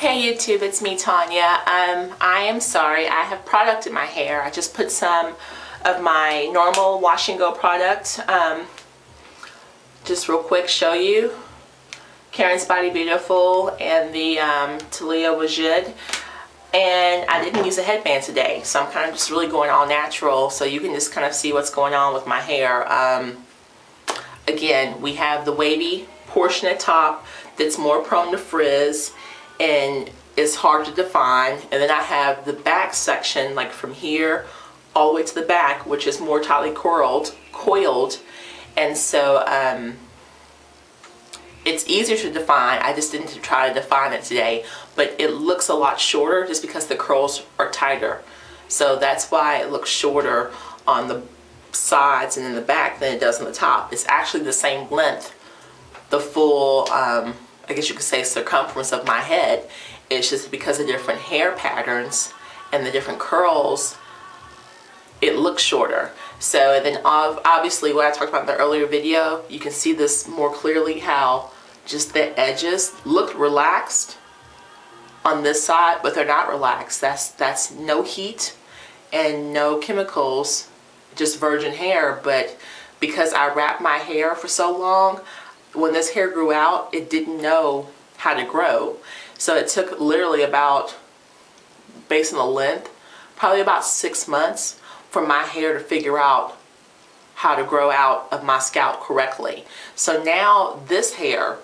Hey YouTube, it's me, Tanya. I am sorry, I have product in my hair. I just put some of my normal wash and go product. Just real quick, show you. Karen's Body Beautiful and the Talia Wajid. And I didn't use a headband today, so I'm kind of just really going all natural, so you can just kind of see what's going on with my hair. Again, we have the wavy portion at top that's more prone to frizz and is hard to define, and then I have the back section, like from here all the way to the back, which is more tightly coiled, and so it's easier to define. I just didn't try to define it today, but it looks a lot shorter just because the curls are tighter, so that's why it looks shorter on the sides and in the back than it does on the top. It's actually the same length, the full I guess you could say circumference of my head. It's just because of different hair patterns and the different curls, it looks shorter. So then obviously what I talked about in the earlier video, you can see this more clearly, how just the edges look relaxed on this side, but they're not relaxed. That's no heat and no chemicals, just virgin hair. But because I wrapped my hair for so long, when this hair grew out, it didn't know how to grow. So it took literally about, based on the length, probably about 6 months for my hair to figure out how to grow out of my scalp correctly. So now this hair,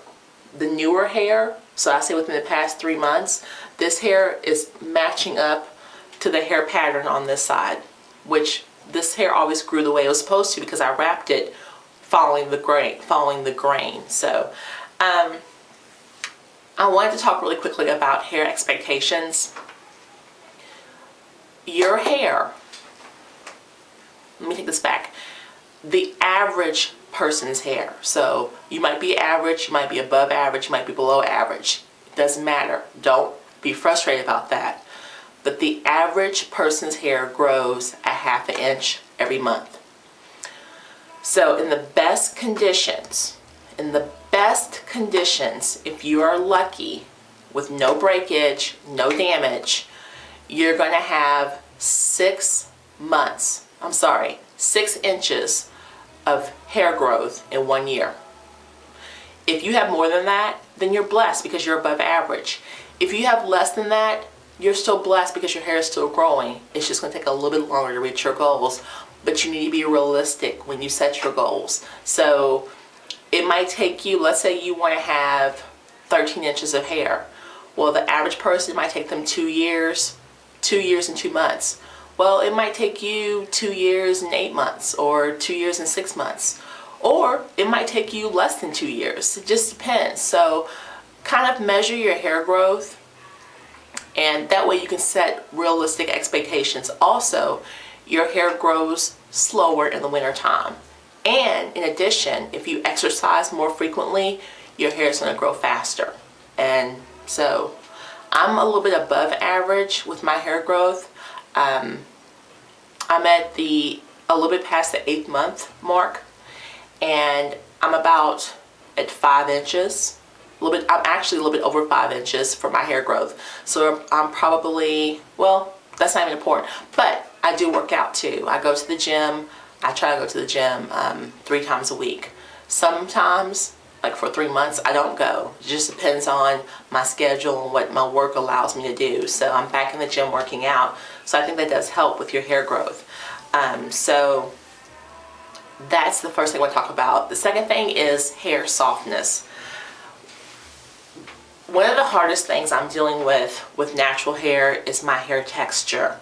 the newer hair, so I say within the past 3 months, this hair is matching up to the hair pattern on this side, which this hair always grew the way it was supposed to because I wrapped it following the grain. So I wanted to talk really quickly about hair expectations. Your hair, let me take this back, the average person's hair, so you might be average, you might be above average, you might be below average, it doesn't matter, don't be frustrated about that, but the average person's hair grows a ½ inch every month. So in the best conditions, if you are lucky, with no breakage, no damage, you're going to have 6 inches of hair growth in 1 year. If you have more than that, then you're blessed because you're above average. If you have less than that, you're still blessed because your hair is still growing. It's just going to take a little bit longer to reach your goals. But you need to be realistic when you set your goals. So it might take you, let's say you want to have 13 inches of hair. Well, the average person might take them 2 years, 2 years and 2 months. Well, it might take you 2 years and 8 months, or 2 years and 6 months. Or it might take you less than 2 years. It just depends. So kind of measure your hair growth, and that way you can set realistic expectations. Also, your hair grows slower in the winter time. And in addition, if you exercise more frequently, your hair is going to grow faster. And so I'm a little bit above average with my hair growth. I'm at a little bit past the 8th month mark, and I'm about at 5 inches. I'm actually a little bit over 5 inches for my hair growth. So I'm probably, well, that's not even important, but I do work out too. I go to the gym. I try to go to the gym 3 times a week. Sometimes, like for 3 months, I don't go. It just depends on my schedule and what my work allows me to do. So I'm back in the gym working out. So I think that does help with your hair growth. So that's the first thing I want to talk about. The second thing is hair softness. One of the hardest things I'm dealing with natural hair is my hair texture.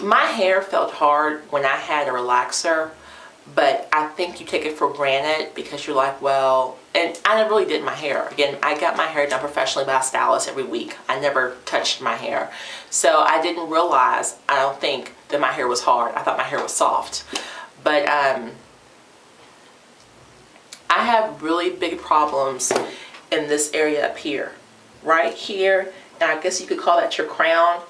My hair felt hard when I had a relaxer, but I think you take it for granted because you're like, well, and I never really did my hair. Again, I got my hair done professionally by a stylist every week. I never touched my hair. So I didn't realize, I don't think, that my hair was hard. I thought my hair was soft. But I have really big problems in this area up here. Right here, and I guess you could call that your crown.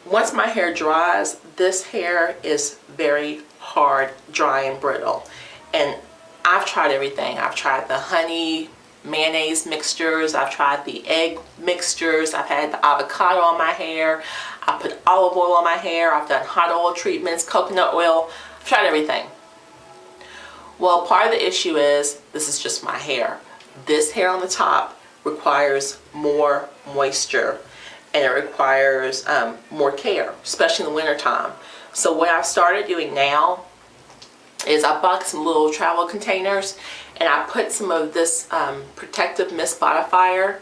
Once my hair dries, this hair is very hard, dry, and brittle. And I've tried everything. I've tried the honey mayonnaise mixtures, I've tried the egg mixtures, I've had the avocado on my hair, I put olive oil on my hair, I've done hot oil treatments, coconut oil, I've tried everything. Well, part of the issue is this is just my hair. This hair on the top requires more moisture, and it requires more care, especially in the winter time. So what I've started doing now is I bought some little travel containers, and I put some of this protective mist modifier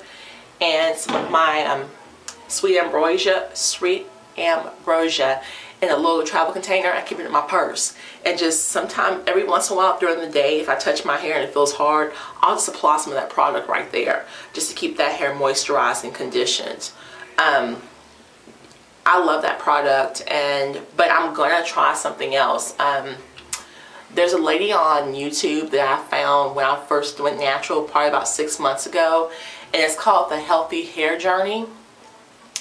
and some of my sweet ambrosia in a little travel container. I keep it in my purse, and just sometime every once in a while during the day, if I touch my hair and it feels hard, I'll just apply some of that product right there just to keep that hair moisturized and conditioned. I love that product, but I'm gonna try something else. There's a lady on YouTube that I found when I first went natural, probably about 6 months ago, and it's called The Healthy Hair Journey,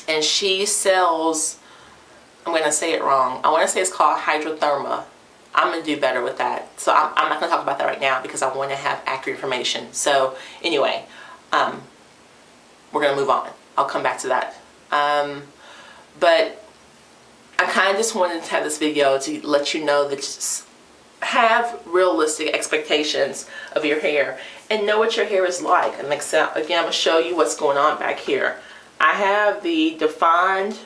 and she sells, I'm going to say it wrong, I want to say it's called Hydrotherma. I'm going to do better with that, so I'm not going to talk about that right now because I want to have accurate information. So anyway, we're going to move on. I'll come back to that. But I kind of just wanted to have this video to let you know that have realistic expectations of your hair and know what your hair is like. And again, I'm going to show you what's going on back here. I have the defined,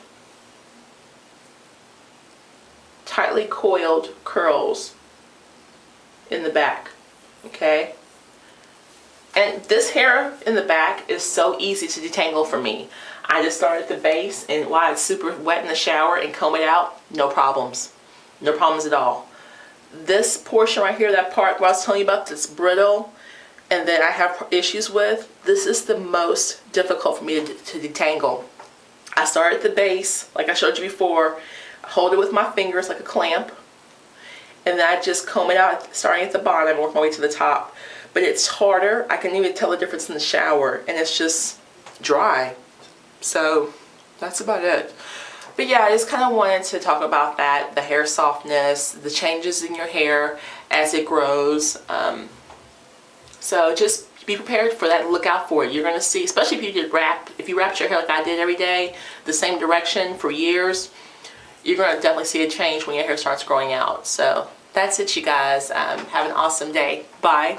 tightly coiled curls in the back, okay? And this hair in the back is so easy to detangle for me. I just start at the base, and while it's super wet in the shower, and comb it out, no problems. No problems at all. This portion right here, that part where I was telling you about that's brittle and that I have issues with, this is the most difficult for me to detangle. I start at the base, like I showed you before, hold it with my fingers like a clamp, and then I just comb it out starting at the bottom and work my way to the top. But it's harder. I can even tell the difference in the shower, and it's just dry. So that's about it. But yeah, I just kind of wanted to talk about that, the hair softness, the changes in your hair as it grows. So just be prepared for that and look out for it. You're going to see, especially if you wrapped your hair like I did every day, the same direction for years, you're going to definitely see a change when your hair starts growing out. So that's it, you guys. Have an awesome day. Bye.